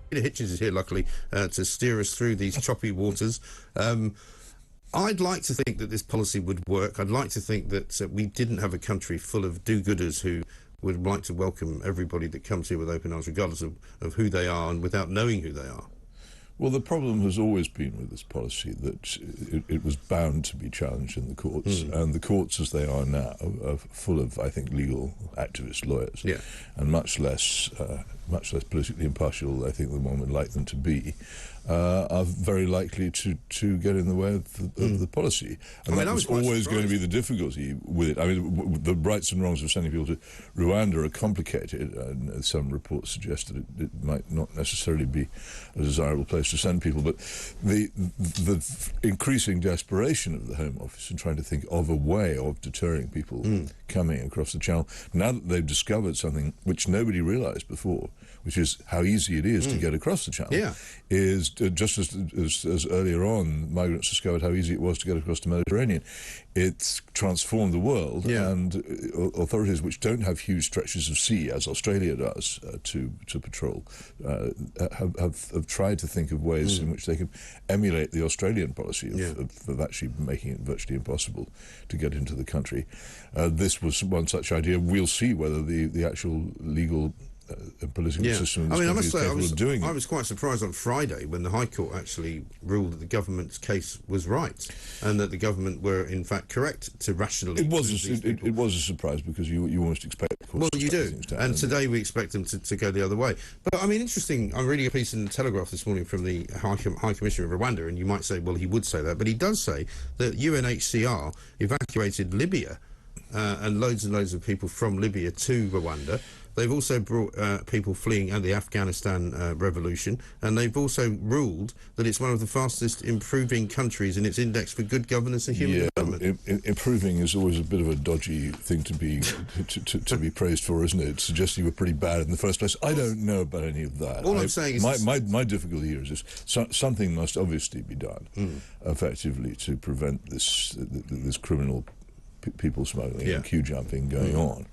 Peter Hitchens is here, luckily, to steer us through these choppy waters. I'd like to think that this policy would work. I'd like to think that we didn't have a country full of do-gooders who would like to welcome everybody that comes here with open arms, regardless of who they are and without knowing who they are. Well, the problem has always been with this policy that it was bound to be challenged in the courts, and the courts, as they are now, are full of, I think, legal activist lawyers, and much less politically impartial, I think, than one would like them to be, are very likely to get in the way of the policy. And that was always going to be the difficulty with it. I mean, the rights and wrongs of sending people to Rwanda are complicated, and some reports suggest that it might not necessarily be a desirable place to send people, but the increasing desperation of the Home Office in trying to think of a way of deterring people coming across the Channel, now that they've discovered something which nobody realised before, which is how easy it is to get across the Channel, is just as earlier on migrants discovered how easy it was to get across the Mediterranean. It's transformed the world, and authorities which don't have huge stretches of sea, as Australia does, to patrol, have tried to think of ways in which they can emulate the Australian policy of actually making it virtually impossible to get into the country. This was one such idea. We'll see whether the actual legal political system in this country is capable of doing it. I was quite surprised on Friday when the High Court actually ruled that the government's case was right and that the government were in fact correct to rationally. It was a surprise because you almost expect. Well, you do, and today we expect them to go the other way. But I mean, interesting. I'm reading a piece in the Telegraph this morning from the High Commissioner of Rwanda, and you might say, well, he would say that, but he does say that UNHCR evacuated Libya and loads of people from Libya to Rwanda. They've also brought people fleeing the Afghanistan revolution, and they've also ruled that it's one of the fastest improving countries in its index for good governance and human development. Improving is always a bit of a dodgy thing to be to be praised for, isn't it? It suggests you were pretty bad in the first place. I don't know about any of that. All I'm saying is my difficulty here is this: something must obviously be done effectively to prevent this criminal people smuggling and queue jumping going on.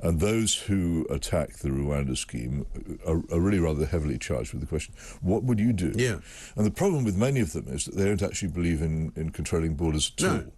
And those who attack the Rwanda scheme are really rather heavily charged with the question, what would you do? And the problem with many of them is that they don't actually believe in controlling borders at all.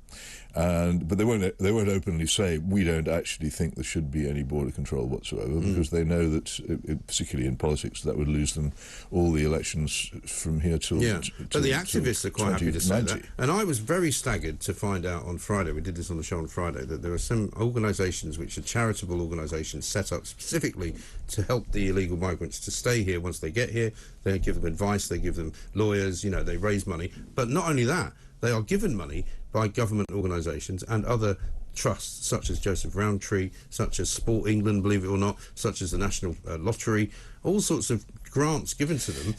But they won't openly say, we don't actually think there should be any border control whatsoever, because they know that, particularly in politics, that would lose them all the elections from here till but the activists are quite happy to say that. And I was very staggered to find out on Friday, we did this on the show on Friday, that there are some organisations which are charitable organisations set up specifically to help the illegal migrants to stay here once they get here. They give them advice, they give them lawyers, they raise money. But not only that, they are given money by government organisations and other trusts, such as Joseph Rowntree, such as Sport England, believe it or not, such as the National Lottery, all sorts of grants given to them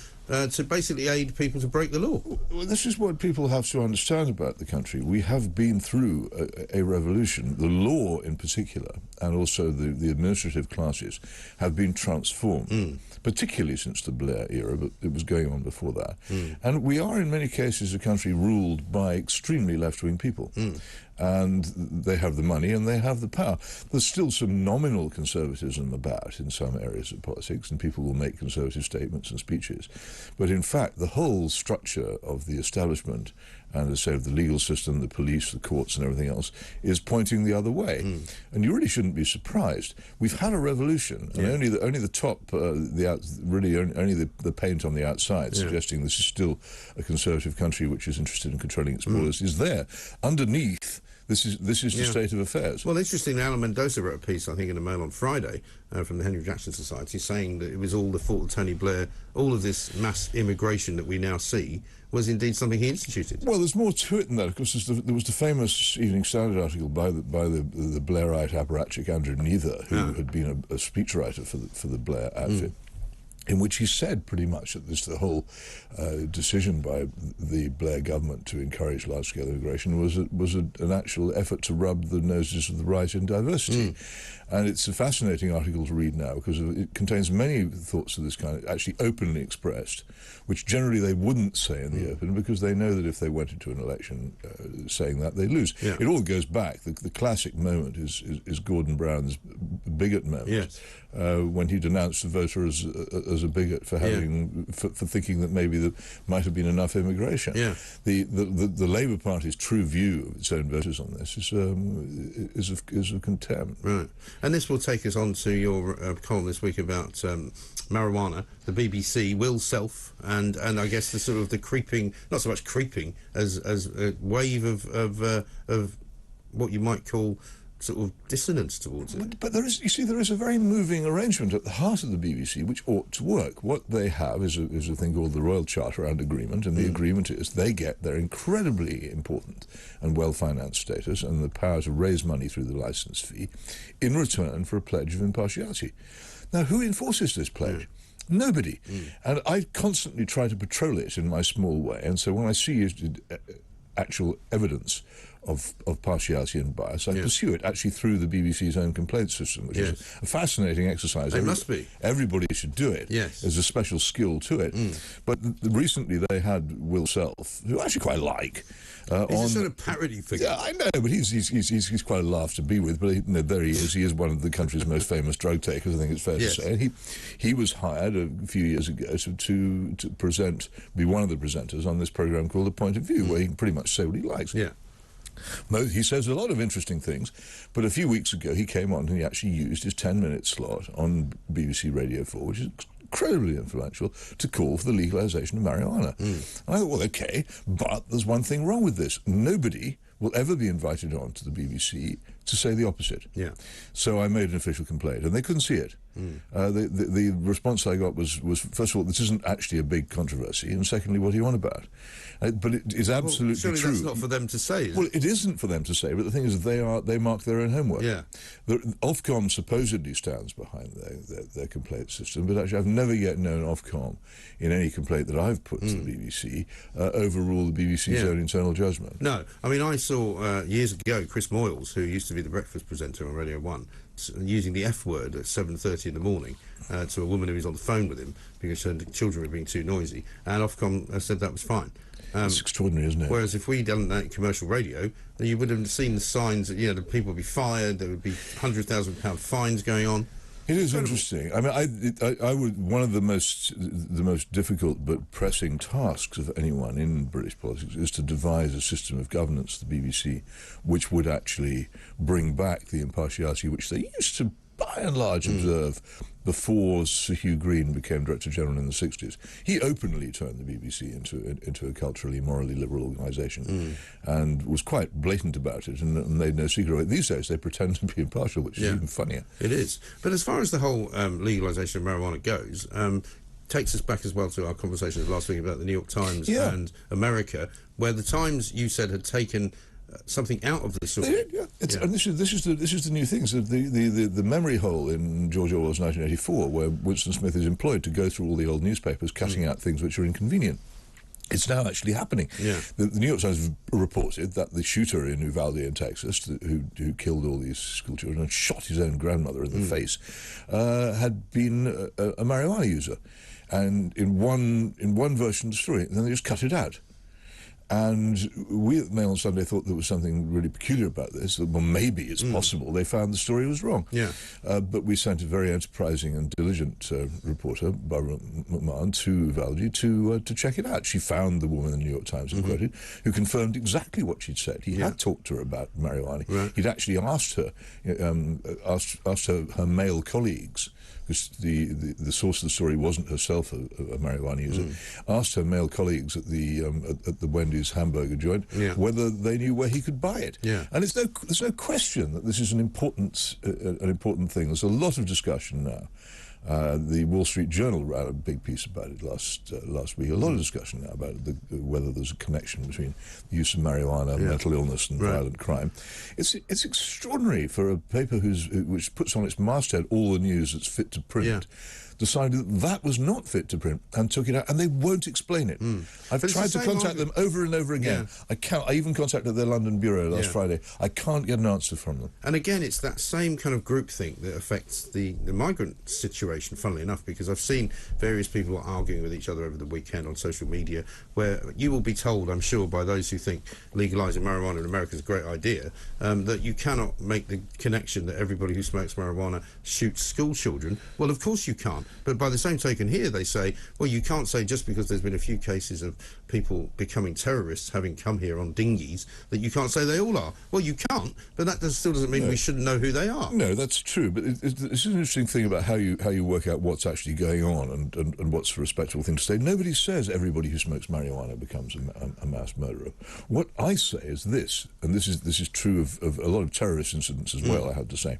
to basically aid people to break the law. Well, this is what people have to understand about the country. We have been through a revolution. The law in particular, and also the administrative classes, have been transformed, particularly since the Blair era, but it was going on before that. And we are, in many cases, a country ruled by extremely left-wing people. And they have the money and they have the power. There's still some nominal conservatism about in some areas of politics, and people will make conservative statements and speeches. But in fact, the whole structure of the establishment and, as I say, of the legal system, the police, the courts and everything else is pointing the other way. And you really shouldn't be surprised. We've had a revolution, and only the top, only the paint on the outside, suggesting this is still a conservative country which is interested in controlling its borders, is there. Underneath, this is the state of affairs. Well, interestingly, Alan Mendoza wrote a piece, I think, in the Mail on Friday from the Henry Jackson Society, saying that it was all the fault of Tony Blair. All of this mass immigration that we now see was indeed something he instituted. Well, there's more to it than that. Of course, there was the famous Evening Standard article by the Blairite apparatchik Andrew Neither, who had been a speechwriter for the Blair outfit, in which he said pretty much that the whole decision by the Blair government to encourage large-scale immigration was an actual effort to rub the noses of the right in diversity. And it's a fascinating article to read now because it contains many thoughts of this kind, actually openly expressed, which generally they wouldn't say in the open because they know that if they went into an election saying that, they lose. It all goes back. The classic moment is Gordon Brown's bigot moment, when he denounced the voter as as a bigot for having for thinking that maybe there might have been enough immigration. Yeah. The Labour Party's true view of its own voters on this is of contempt. Right, and this will take us on to your column this week about marijuana, the BBC, Will Self, and I guess the sort of the creeping, not so much creeping as a wave of what you might call sort of dissonance towards it. But there is a very moving arrangement at the heart of the BBC which ought to work. What they have is a thing called the Royal Charter and Agreement, and the agreement is they get their incredibly important and well-financed status and the power to raise money through the licence fee in return for a pledge of impartiality. Now, who enforces this pledge? Nobody. And I constantly try to patrol it in my small way, and so when I see actual evidence of partiality and bias, I pursue it actually through the BBC's own complaint system, which is a fascinating exercise. It must be. Everybody should do it. Yes. There's a special skill to it. But recently they had Will Self, who I actually quite like. He's a sort of parody figure. Yeah, I know, but he's quite a laugh to be with. But there he is. He is one of the country's most famous drug takers, I think it's fair to say. And he was hired a few years ago to be one of the presenters on this programme called The Point of View, where he can pretty much say what he likes. Yeah. He says a lot of interesting things, but a few weeks ago he came on and he actually used his 10-minute slot on BBC Radio 4, which is incredibly influential, to call for the legalisation of marijuana. And I thought, well, okay, but there's one thing wrong with this. Nobody will ever be invited on to the BBC to say the opposite. Yeah. So I made an official complaint, and they couldn't see it. The response I got was, first of all, this isn't actually a big controversy, and secondly, what are you on about? But it is absolutely surely true. That's not for them to say, is it? Well, it isn't for them to say, but the thing is they mark their own homework. Yeah. Ofcom supposedly stands behind their complaint system, but actually I've never yet known Ofcom, in any complaint that I've put to the BBC, overrule the BBC's own internal judgment. No. I mean, I saw years ago Chris Moyles, who used to be the breakfast presenter on Radio 1, using the F word at 7:30 in the morning to a woman who was on the phone with him because her children were being too noisy, and Ofcom said that was fine. It's extraordinary, isn't it? Whereas if we'd done that in commercial radio, then you would have seen the signs that, the people would be fired, there would be £100,000 fines going on. It is interesting. I mean, I would. One of the most difficult but pressing tasks of anyone in British politics is to devise a system of governance, the BBC, which would actually bring back the impartiality which they used to, by and large, observe before Sir Hugh Green became Director General in the 60s. He openly turned the BBC into a culturally, morally liberal organisation and was quite blatant about it and made no secret of it. These days they pretend to be impartial, which is even funnier. It is. But as far as the whole legalisation of marijuana goes, takes us back as well to our conversation last week about the New York Times and America, where the Times, you said, had taken something out of this. And this is the new thing. So the memory hole in George Orwell's 1984, where Winston Smith is employed to go through all the old newspapers, cutting out things which are inconvenient. It's now actually happening. Yeah. The New York Times reported that the shooter in Uvalde in Texas, who killed all these school children and shot his own grandmother in the face, had been a marijuana user, and in one version of the story, and then they just cut it out. And we at Mail on Sunday thought there was something really peculiar about this. That, well, maybe it's possible they found the story was wrong. Yeah. But we sent a very enterprising and diligent reporter, Barbara McMahon, to Uvalde to check it out. She found the woman in the New York Times, quoted, who confirmed exactly what she'd said. He had talked to her about marijuana. Right. He'd actually asked her, her male colleagues, because the source of the story wasn't herself a marijuana user, asked her male colleagues at the Wendy's hamburger joint whether they knew where he could buy it. Yeah. And there's no question that this is an important thing. There's a lot of discussion now. The Wall Street Journal ran a big piece about it last week. A lot of discussion now about whether there's a connection between the use of marijuana, mental illness, and violent crime. It's extraordinary for a paper which puts on its masthead all the news that's fit to print. Decided that was not fit to print and took it out, and they won't explain it. I've tried to contact them over and over again. I even contacted their London bureau last Friday. I can't get an answer from them. And again, it's that same kind of groupthink that affects the migrant situation, funnily enough, because I've seen various people arguing with each other over the weekend on social media, where you will be told, I'm sure, by those who think legalising marijuana in America is a great idea, that you cannot make the connection that everybody who smokes marijuana shoots school children. Well, of course you can't. But by the same token here, they say, well, you can't say just because there's been a few cases of people becoming terrorists having come here on dinghies that you can't say they all are. Well, you can't, but that still doesn't mean we shouldn't know who they are. No, that's true. But it's an interesting thing about how you work out what's actually going on and what's a respectable thing to say. Nobody says everybody who smokes marijuana becomes a mass murderer. What I say is this, and this is true of a lot of terrorist incidents as well, I have to say.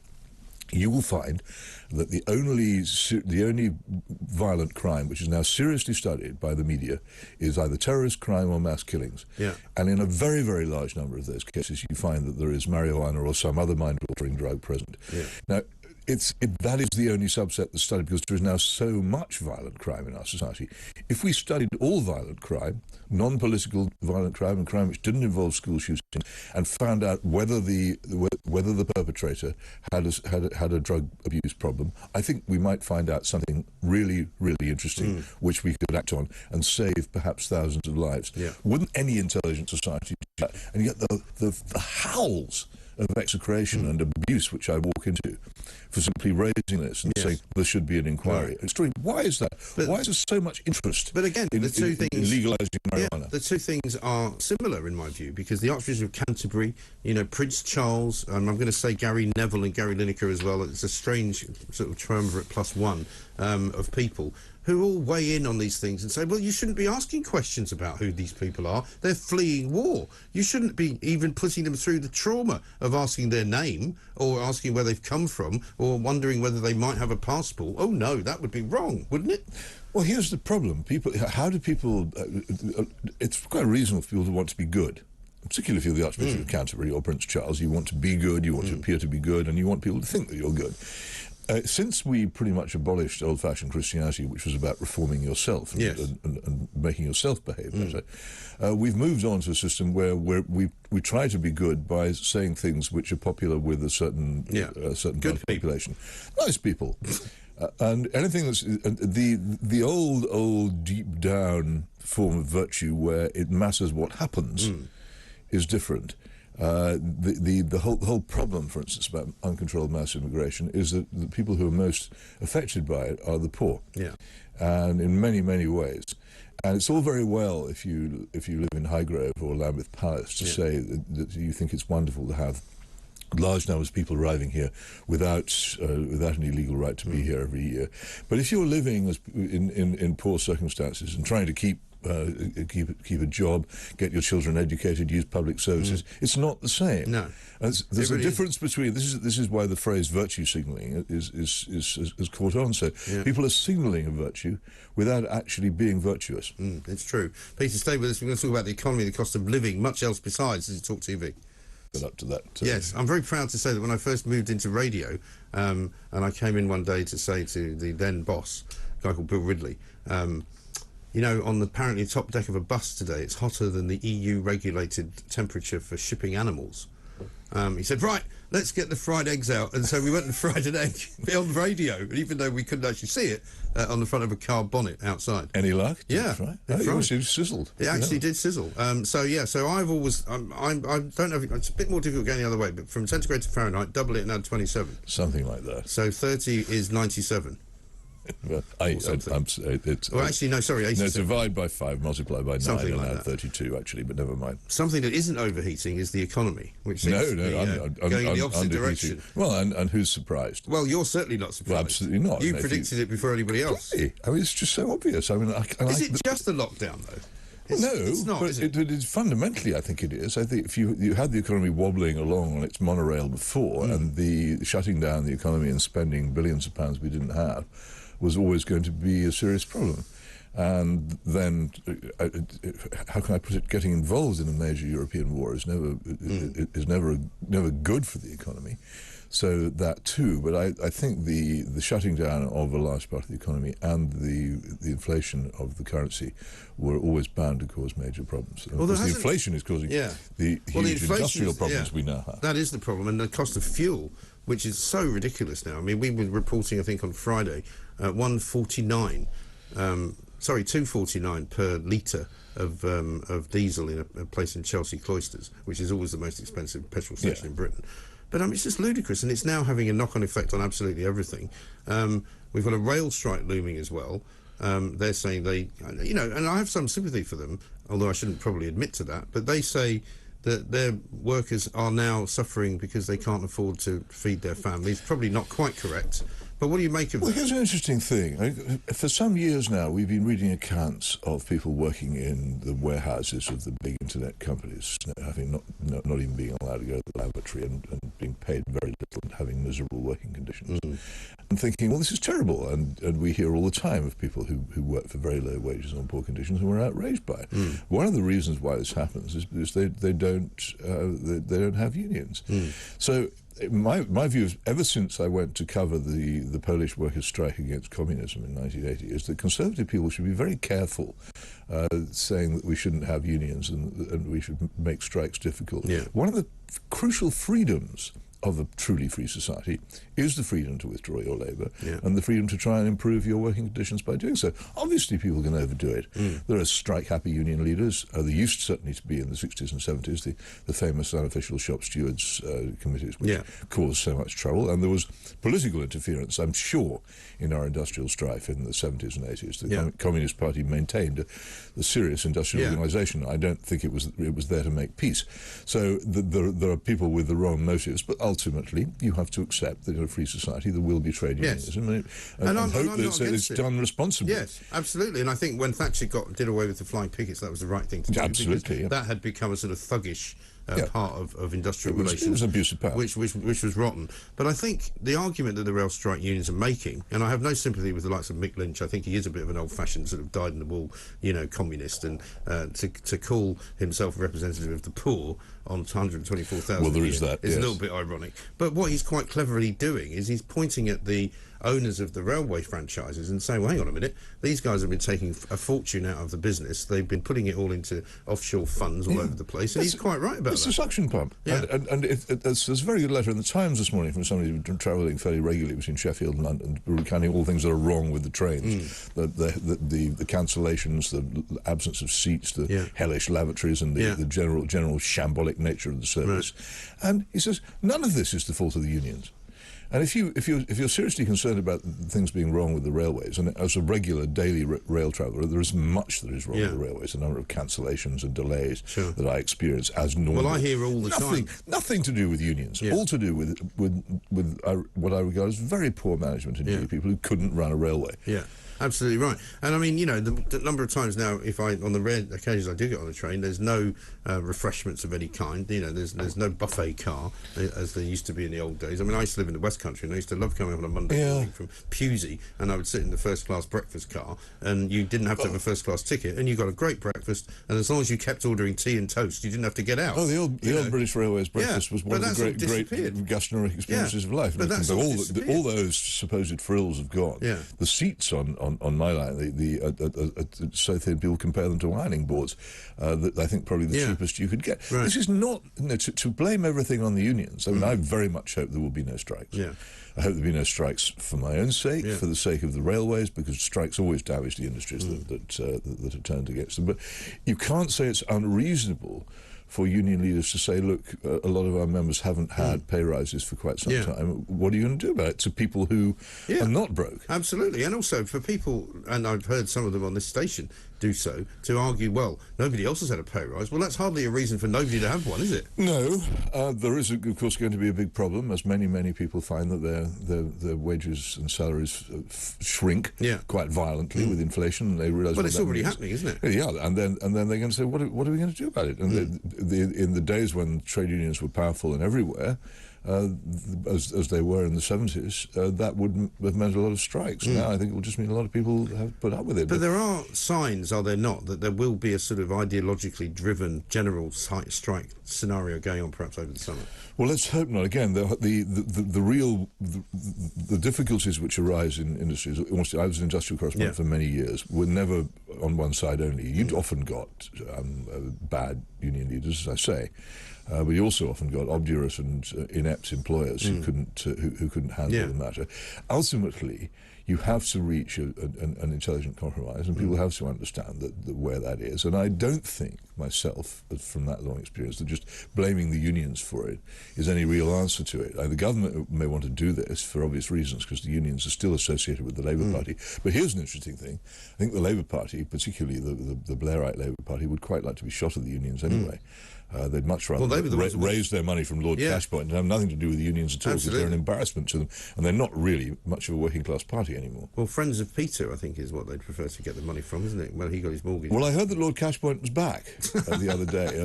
You will find that the only violent crime which is now seriously studied by the media is either terrorist crime or mass killings. Yeah. And in a very, very large number of those cases, you find that there is marijuana or some other mind-altering drug present. Yeah. Now, that is the only subset that's studied because there is now so much violent crime in our society. If we studied all violent crime, non-political violent crime and crime which didn't involve school shootings, and found out whether the perpetrator had a drug abuse problem, I think we might find out something really, really interesting which we could act on and save perhaps thousands of lives. Yeah. Wouldn't any intelligent society do that? And yet the howls of execration and abuse which I walk into for simply raising this and saying there should be an inquiry. Extreme. Why is that? Why is there so much interest in legalising marijuana? Yeah, the two things are similar in my view, because the Archbishop of Canterbury, Prince Charles, I'm going to say Gary Neville and Gary Lineker as well, it's a strange sort of triumvirate plus one of people who all weigh in on these things and say, well, you shouldn't be asking questions about who these people are. They're fleeing war. You shouldn't be even putting them through the trauma of asking their name or asking where they've come from or wondering whether they might have a passport. Oh, no, that would be wrong, wouldn't it? Well, here's the problem. How do people... it's quite reasonable for people to want to be good. Particularly if you're the Archbishop of Canterbury or Prince Charles, you want to be good, you want to appear to be good, and you want people to think that you're good. Since we pretty much abolished old-fashioned Christianity, which was about reforming yourself and making yourself behave better, we've moved on to a system where we try to be good by saying things which are popular with a certain population. Nice people. And anything that's the old deep down form of virtue where it matters what happens is different. The whole problem, for instance, about uncontrolled mass immigration is that the people who are most affected by it are the poor, and in many, many ways. And it's all very well if you live in Highgrove or Lambeth Palace to say that you think it's wonderful to have large numbers of people arriving here without any legal right to be here every year. But if you're living in poor circumstances and trying to keep a job, get your children educated, use public services, it's not the same. No. There's a difference between... This is why the phrase virtue signalling is caught on. So people are signalling a virtue without actually being virtuous. It's true. Peter, stay with us. We're going to talk about the economy, the cost of living, much else besides. This is talkTV. Up to that. Yes, I'm very proud to say that when I first moved into radio, and I came in one day to say to the then boss, a guy called Bill Ridley, on the apparently top deck of a bus today, it's hotter than the EU regulated temperature for shipping animals. He said, right, let's get the fried eggs out. And so we went and fried an egg on radio, even though we couldn't actually see it on the front of a car bonnet outside. Any luck? Yeah. It actually sizzled. It actually did sizzle. So I've always, I don't know, it's a bit more difficult going the other way, but from centigrade to Fahrenheit, double it and add 27. Something like that. So 30 is 97. Well, actually, no, sorry, 87. No, divide by 5, multiply by 9, something and like add that. 32, actually, but never mind. Something that isn't overheating is the economy, which seems to be going in the opposite direction. Well, and who's surprised? Well, you're certainly not surprised. Well, absolutely not. You predicted it before anybody else. Really? I mean, it's just so obvious. I mean, is it just the lockdown, though? It's not, but is it? It is fundamentally, I think it is. I think if you had the economy wobbling along on its monorail before, and the shutting down the economy and spending billions of pounds we didn't have was always going to be a serious problem. And then, how can I put it? Getting involved in a major European war is never good for the economy. So that too, but I think the shutting down of a large part of the economy and the inflation of the currency were always bound to cause major problems. And the inflation is causing the huge industrial problems we now have. That is the problem, and the cost of fuel, which is so ridiculous now. I mean, we were reporting, I think, on Friday, $2.49 per litre of diesel in a place in Chelsea Cloisters, which is always the most expensive petrol station in Britain. But it's just ludicrous, and it's now having a knock-on effect on absolutely everything. We've got a rail strike looming as well. They're saying and I have some sympathy for them, although I shouldn't probably admit to that, but they say that their workers are now suffering because they can't afford to feed their families. Probably not quite correct. But what do you make of that? Well, here's an interesting thing. For some years now, we've been reading accounts of people working in the warehouses of the big internet companies, having not even being allowed to go to the lavatory and being paid very little and having miserable working conditions. And thinking, well, this is terrible. And we hear all the time of people who work for very low wages on poor conditions and we're outraged by it. One of the reasons why this happens is because they don't have unions. So my view is, ever since I went to cover the Polish workers' strike against communism in 1980, is that conservative people should be very careful saying that we shouldn't have unions and we should make strikes difficult. One of the crucial freedoms of a truly free society is the freedom to withdraw your labour and the freedom to try and improve your working conditions by doing so. Obviously, people can overdo it. There are strike-happy union leaders. There used certainly to be in the 60s and 70s, the famous unofficial shop stewards committees, which caused so much trouble. And there was political interference, I'm sure, in our industrial strife in the 70s and 80s. The Communist Party maintained a serious industrial organisation. I don't think it was there to make peace. So there are people with the wrong motives, but ultimately you have to accept that in a free society there will be trade unionism and hope that it's done responsibly. Yes, absolutely. And I think when Thatcher did away with the flying pickets, that was the right thing to do. Absolutely. That had become a sort of thuggish part of industrial relations. It was an abuse of power. Which was rotten. But I think the argument that the rail strike unions are making, and I have no sympathy with the likes of Mick Lynch, I think he is a bit of an old-fashioned sort of dyed-in-the-wool, communist, and to call himself a representative of the poor on 124,000 well, there is that, is a little bit ironic. But what he's quite cleverly doing is he's pointing at the owners of the railway franchises and saying, well, hang on a minute, these guys have been taking a fortune out of the business. They've been putting it all into offshore funds all over the place, and he's quite right about that. It's a suction pump. And there's a very good letter in the Times this morning from somebody who's been travelling fairly regularly between Sheffield and London, recounting all things that are wrong with the trains, the cancellations, the absence of seats, the hellish lavatories, and the general shambolic nature of the service. Right. And he says, none of this is the fault of the unions. And if you're seriously concerned about things being wrong with the railways, and as a regular daily rail traveller, there is much that is wrong with the railways. A number of cancellations and delays that I experience as normal. Well, I hear all the time. Nothing to do with unions. All to do with what I regard as very poor management in people who couldn't run a railway. Yeah. Absolutely right. And I mean, the number of times now, on the rare occasions I do get on a train, there's no refreshments of any kind. There's no buffet car as there used to be in the old days. I mean, I used to live in the West Country, and I used to love coming up on a Monday morning from Pewsey, and I would sit in the first class breakfast car, and you didn't have to have a first class ticket, and you got a great breakfast, and as long as you kept ordering tea and toast, you didn't have to get out. Oh, the old British Railways breakfast was one of the great gastronomic experiences of life. But all those supposed frills have gone. The seats on my line, so thin people compare them to ironing boards. That I think probably the cheapest you could get. Right. This is not to blame everything on the unions. I mean, I very much hope there will be no strikes. I hope there'll be no strikes for my own sake, for the sake of the railways, because strikes always damage the industries that are turned against them. But you can't say it's unreasonable for union leaders to say, look, a lot of our members haven't had pay rises for quite some time. What are you going to do about it to people who are not broke? Absolutely. And also for people, and I've heard some of them on this station do so, to argue, well, nobody else has had a pay rise. Well, that's hardly a reason for nobody to have one, is it? No. There is, of course, going to be a big problem, as many people find that their wages and salaries shrink quite violently with inflation, and they realise. But it's already happening, isn't it? Yeah, and then they're going to say, what are we going to do about it? And in the days when trade unions were powerful and everywhere, as they were in the 70s, that would have meant a lot of strikes. Now I think it will just mean a lot of people have put up with it. But there are signs, are there not, that there will be a sort of ideologically driven general strike scenario going on perhaps over the summer? Well, let's hope not. Again, the difficulties which arise in industries. I was an industrial correspondent for many years. Were never on one side only. You'd often got bad union leaders, as I say. But you also often got obdurate and inept employers who couldn't handle the matter. Ultimately, you have to reach an intelligent compromise, and people have to understand where that is. And I don't think myself, from that long experience, that just blaming the unions for it is any real answer to it. The government may want to do this for obvious reasons, because the unions are still associated with the Labour Party. But here's an interesting thing. I think the Labour Party, particularly the Blairite Labour Party, would quite like to be shot of the unions anyway. They'd much rather raise their money from Lord Cashpoint and have nothing to do with the unions at all, because they're an embarrassment to them, and they're not really much of a working class party anymore. Well, Friends of Peter, I think, is what they'd prefer to get the money from, isn't it? Well, he got his mortgage. Well, I heard that Lord Cashpoint was back the other day.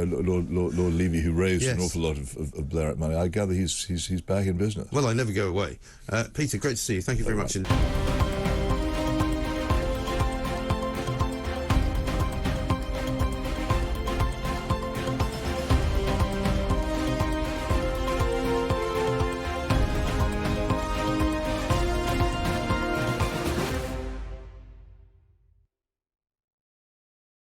Lord Levy, who raised an awful lot of Blairite money. I gather he's back in business. Well, I never go away. Peter, great to see you. Thank you very much.